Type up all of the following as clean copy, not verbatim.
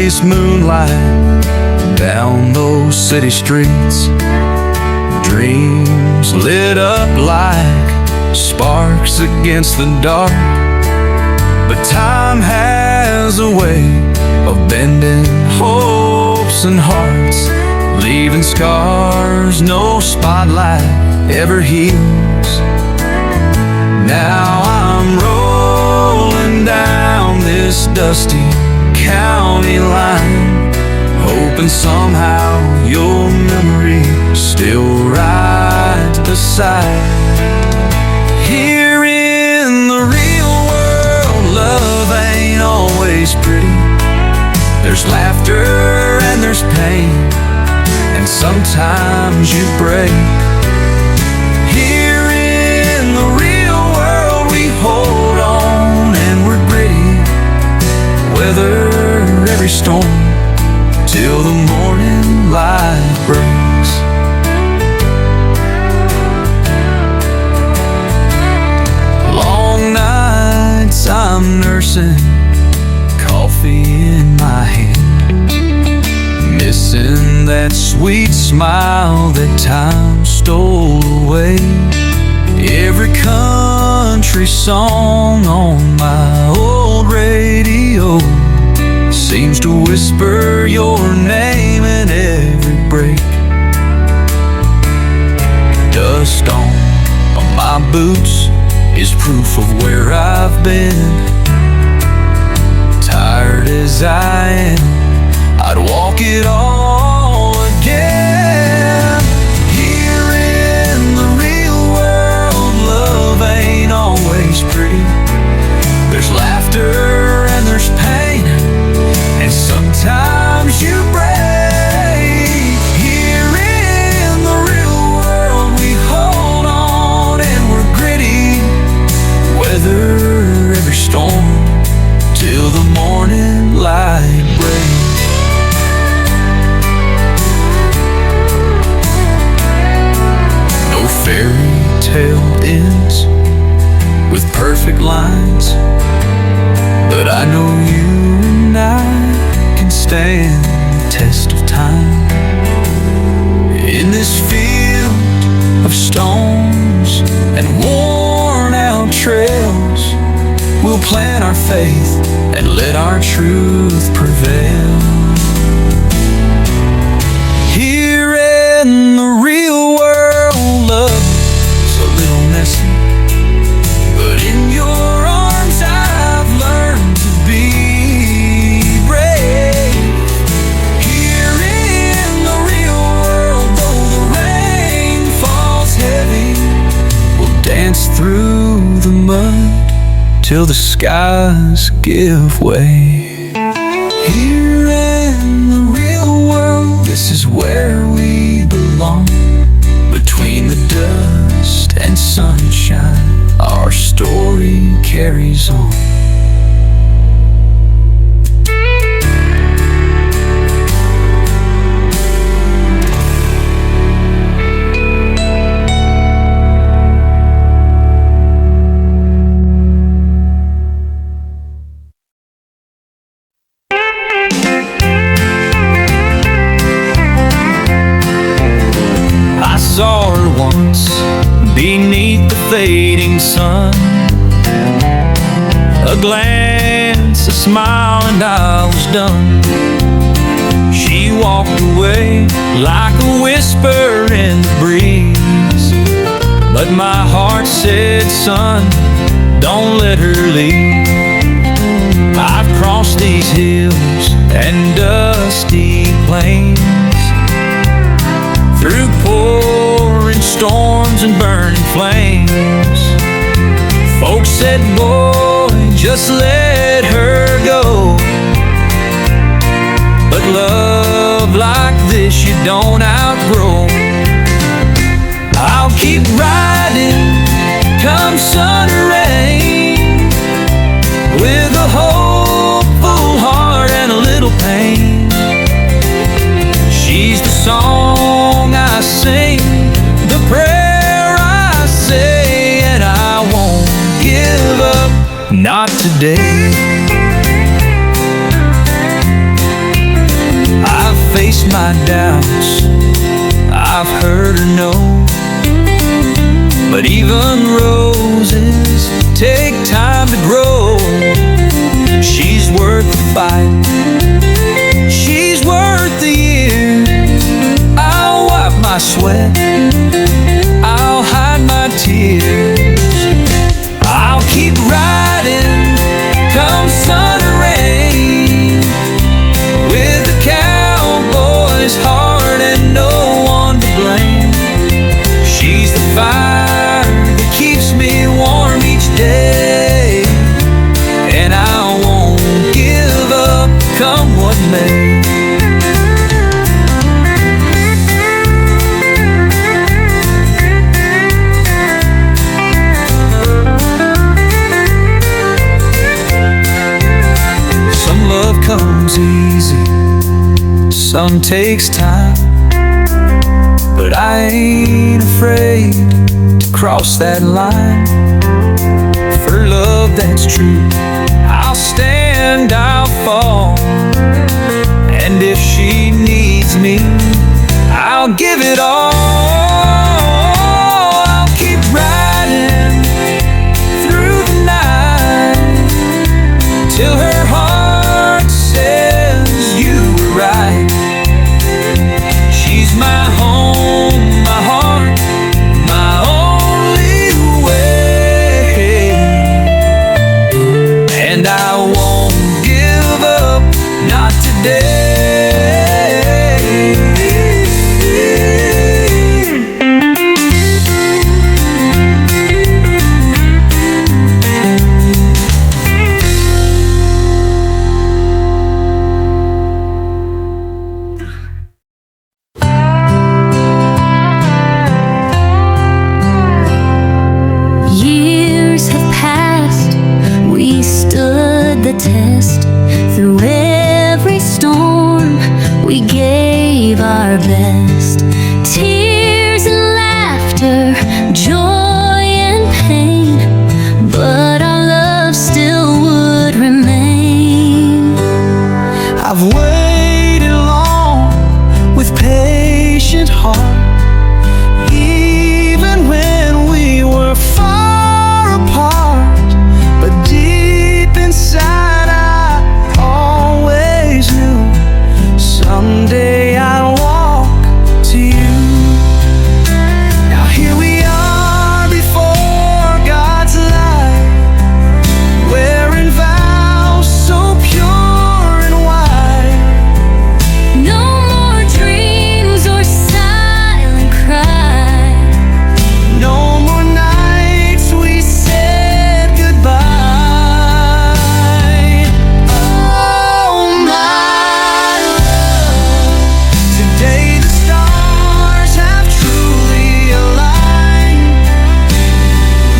chase moonlight down those city streets. Dreams lit up like sparks against the dark. But time has a way of bending hopes and hearts, leaving scars no spotlight ever heals. Now I'm rolling down this dusty county line, hoping somehow your memory still rides beside. Here in the real world, love ain't always pretty. There's laughter and there's pain, and sometimes you break. Here in the real world, we hold on and we're gritty, weather every storm till the morning light breaks. Long nights I'm nursing, coffee in my hand, missing that sweet smile that time stole away. Every country song on my old radio seems to whisper your name in every break. Dust on my boots is proof of where I've been. Tired as I am, I'd walk it all again. Here in the real world, love ain't always pretty. There's laughter and there's pain, and sometimes you break. Here in the real world, we hold on and we're gritty, weather every storm till the morning light breaks. No fairy tale ends with perfect lines, but I know you and I can stand the test of time. In this field of stones and worn out trails, we'll plant our faith and let our truth prevail. Here in the real world, love's a little messy, but in your arms I've learned to be brave. Here in the real world, though the rain falls heavy, we'll dance through the mud till the skies give way. Here in the real world, this is where we belong. Between the dust and sunshine, our story carries on. Saw her once beneath the fading sun. A glance, a smile, and I was done. She walked away like a whisper in the breeze, but my heart said, son, don't let her leave. I've crossed these hills and dusty plains, through pouring storms and burning flames. Folks said, boy, just let her go. But love like this you don't outgrow. I'll keep riding, come sun or rain, with a hopeful heart and a little pain. She's the song I sing, the prayer I say, and I won't give up, not today. my doubts, I've heard her know. But even roses take time to grow. She's worth the fight, she's worth the years. I'll wipe my sweat, I'll hide my tears. I'll keep riding, come sun or rain, with a cowboy's heart and no one to blame. She's the fire that keeps me warm each day, and I won't give up, come what may. Some love comes easy, some takes time, but I ain't afraid to cross that line. For love that's true, I'll stand, I'll fall, and if she needs me, I'll give it all. I'll keep riding through the night till her heart says you were right. She's my home, my heart, my only way, and I won't give up, not today. Years have passed, we stood the test. Through every storm, we gave our best. Tears and laughter, joy and pain, but our love still would remain. I've waited long with patient heart, even when we were far apart. But deep inside I always knew someday I'd walk to you. Now here we are before God's light, wearing vows so pure and white. No more dreams or silent cry. No more nights we said goodbye. Oh my love, today the stars have truly aligned.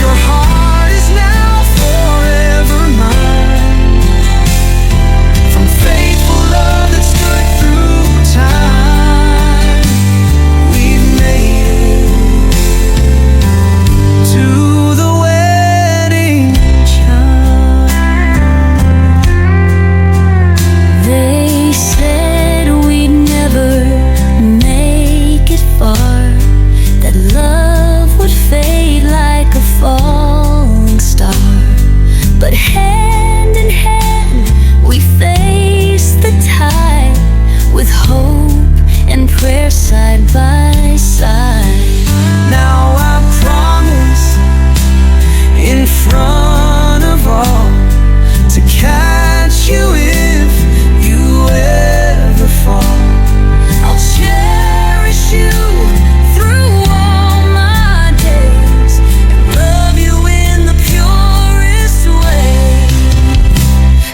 Your heart is now forever mine. From faithful love that stood through time, we've made it to the wedding chime. They said we'd never make it far, that love would fade like a falling star. But hand in hand, we faced the tide, with hope and prayer side by side. Now I promise in front of all to catch you if you ever fall. I'll cherish you through all my days and love you in the purest way.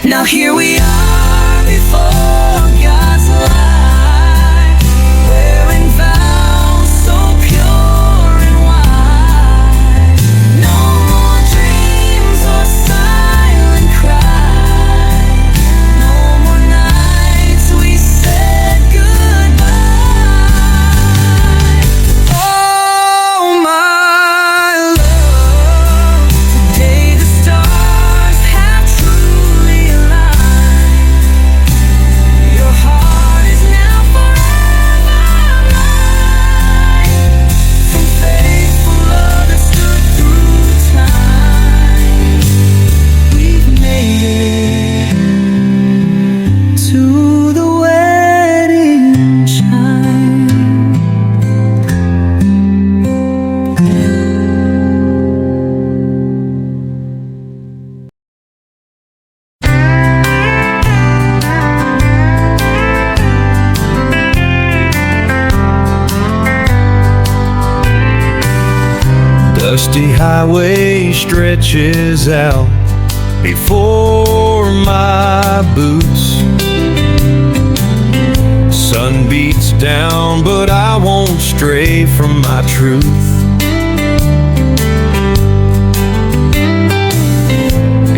Now here we are before God's light, wearing vows so pure and white. No more dreams or silent cry. No more nights we said goodbye. Oh my love, today the stars have truly aligned. Dusty highway stretches out before my boots. Sun beats down, but I won't stray from my truth.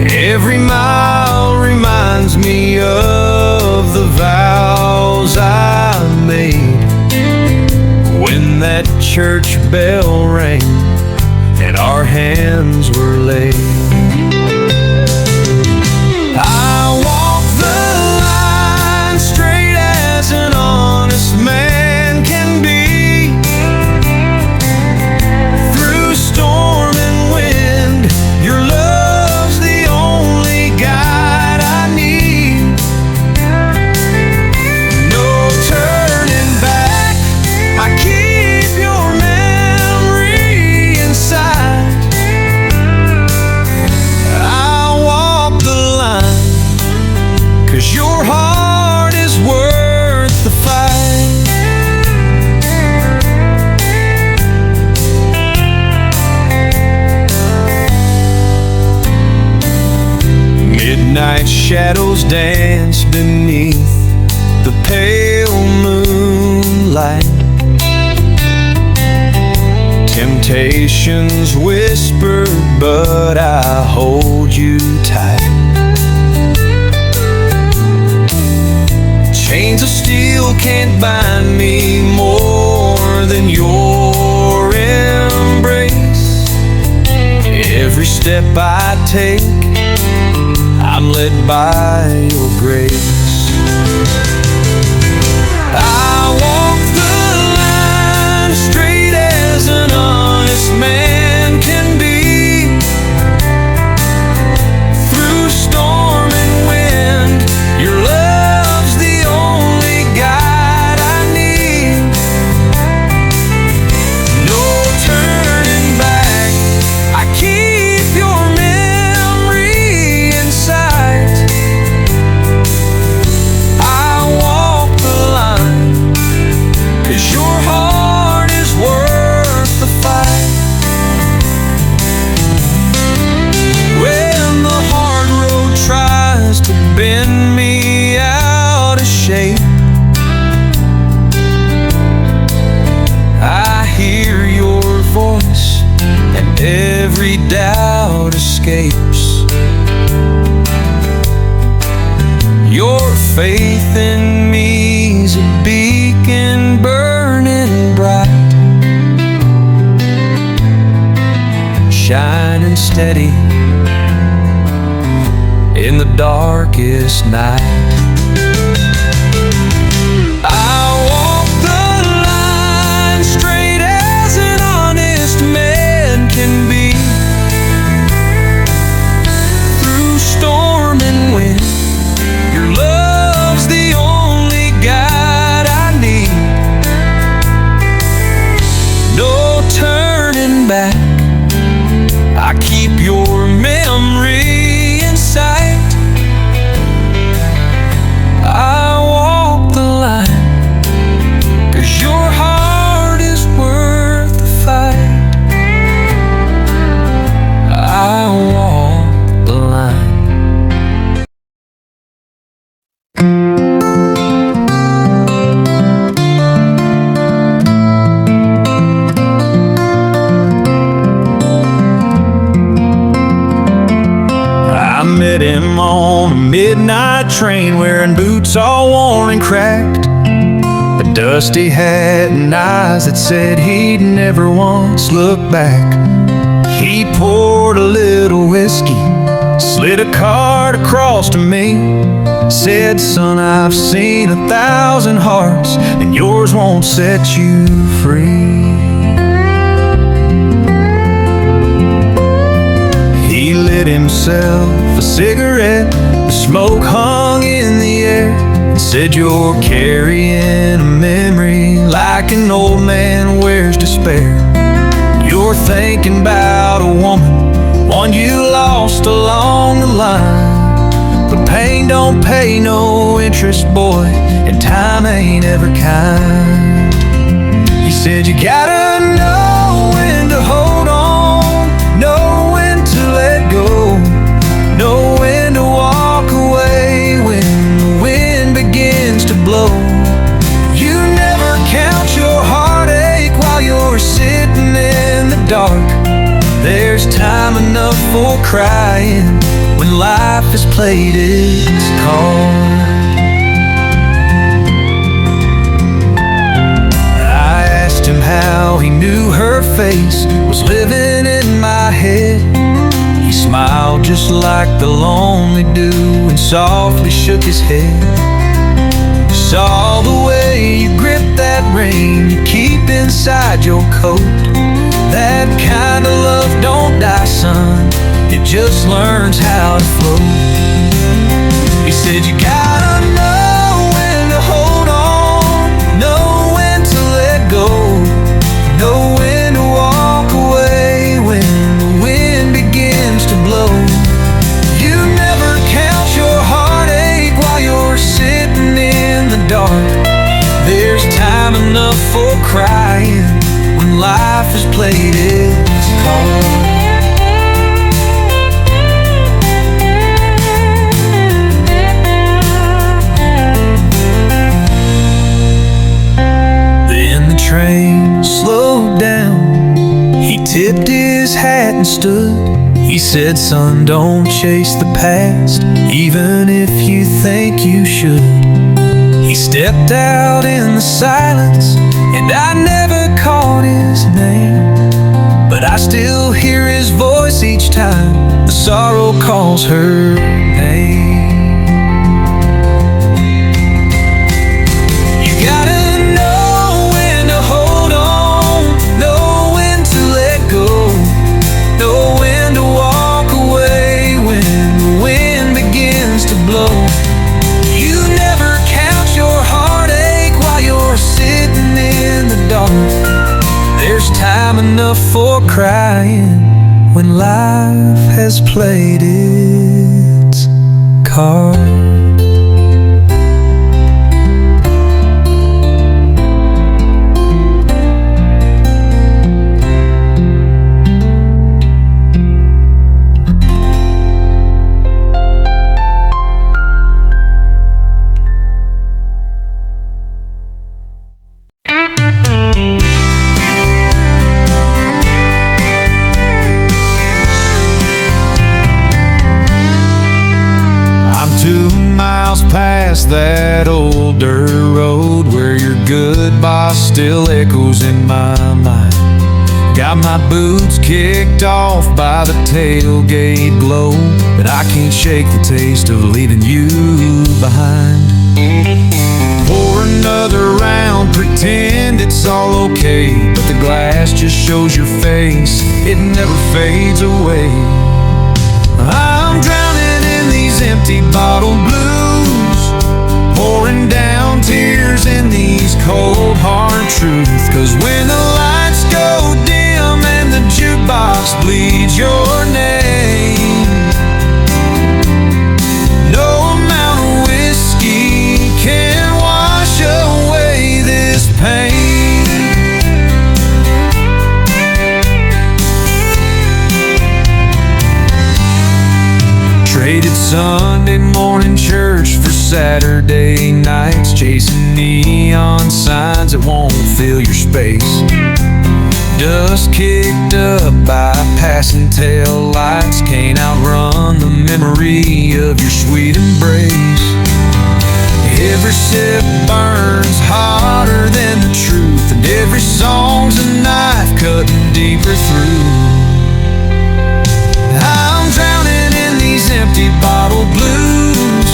Every mile reminds me of the vows I made when that church bell rang and our hands were laid. I walk the line straight as an honest man can be. Through storm and wind, your love's the only guide I need. No turning back, I keep your memory inside. I walk the line, 'cause your heart is worth the fight. Midnight shadows dance beneath the pale moonlight. Temptations whisper, but I hold you tight. Chains of steel can't bind me more than your embrace. Every step I take, I'm led by your grace. I walk the line straight as an honest man can be. Through storm and wind, your love's the only guide I need. No turning back, I keep your memory in sight. I walk the line, 'cause your heart is worth the fight. When the hard road tries to bend me out of shape, I hear your voice and every doubt escapes. Your faith in me's a beacon burning bright, shining steady in the darkest night. I walk the line straight as an honest man can be. Through storm and wind, your love's the only guide I need. No turning back, I keep your memory in sight. I walk the line, 'cause your heart is worth the fight. I walk the line. I met him on a midnight train, wearing boots all worn and cracked, a dusty hat and eyes that said he'd never once look back. He poured a little whiskey, slid a card across to me, said, "Son, I've seen 1,000 hearts, and yours won't set you free." He lit himself a cigarette, the smoke hung in the air, and said, "You're carrying a memory like an old man wears despair. You're thinking about a woman, one you lost along the line. But pain don't pay no interest, boy, and time ain't ever kind." He said, "You gotta know when to hold on There's time enough for crying when life has played its card. I asked him how he knew her face was living in my head. He smiled just like the lonely dew and softly shook his head. Saw the way you grip that rain you keep inside your coat. That kind of love don't die, son, it just learns how to float. He said you gotta know when to hold on, know when to let go, know when to walk away when the wind begins to blow. You never count your heartache while you're sitting in the dark. There's time enough for crying when life has played its card. Then the train slowed down. He tipped his hat and stood. He said, son, don't chase the past, even if you think you should. He stepped out in the silence, and I never caught his name, but I still hear his voice each time the sorrow calls her name. You gotta know when to hold on, know when to let go, know when to walk away when the wind begins to blow. You never count your heartache while you're sitting in the dark. There's time enough for crying when life has played its card. Past that old dirt road where your goodbye still echoes in my mind. Got my boots kicked off by the tailgate glow, but I can't shake the taste of leaving you behind. Pour another round, pretend it's all okay, but the glass just shows your face, it never fades away. I'm drowning in these empty bottle blues, pouring down tears in these cold hard truths. 'Cause when the lights go dim and the jukebox bleeds your name, no amount of whiskey can wash away this pain. Traded Sunday morning church for Saturday nights, chasing neon signs that won't fill your space. Dust kicked up by passing tail lights, can't outrun the memory of your sweet embrace. Every sip burns hotter than the truth, and every song's a knife cutting deeper through. I'm drowning in these empty bottle blues,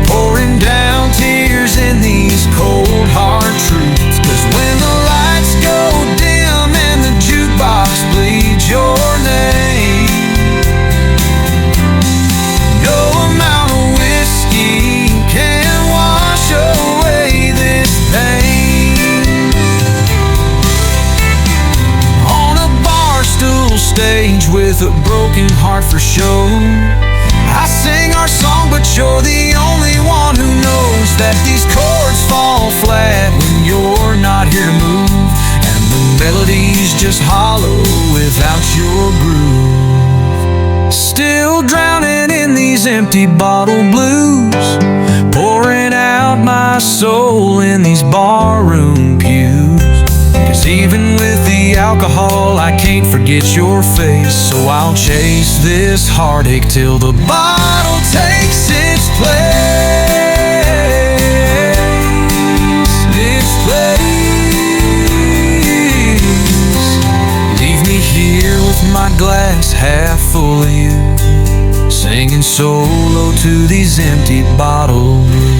pouring down tears in these cold hard truths. 'Cause when the lights go dim and the jukebox bleeds your name, no amount of whiskey can wash away this pain. On a bar stool stage with a broken heart for show, I sing our song, but you're the only one who knows that these chords fall flat when you're not here to move, and the melody's just hollow without your groove. Still drowning in these empty bottle blues, pouring out my soul in these barroom pews. 'Cause even with the the alcohol, I can't forget your face. So I'll chase this heartache till the bottle takes its place. Its place. Leave me here with my glass half full of you, singing solo to these empty bottles.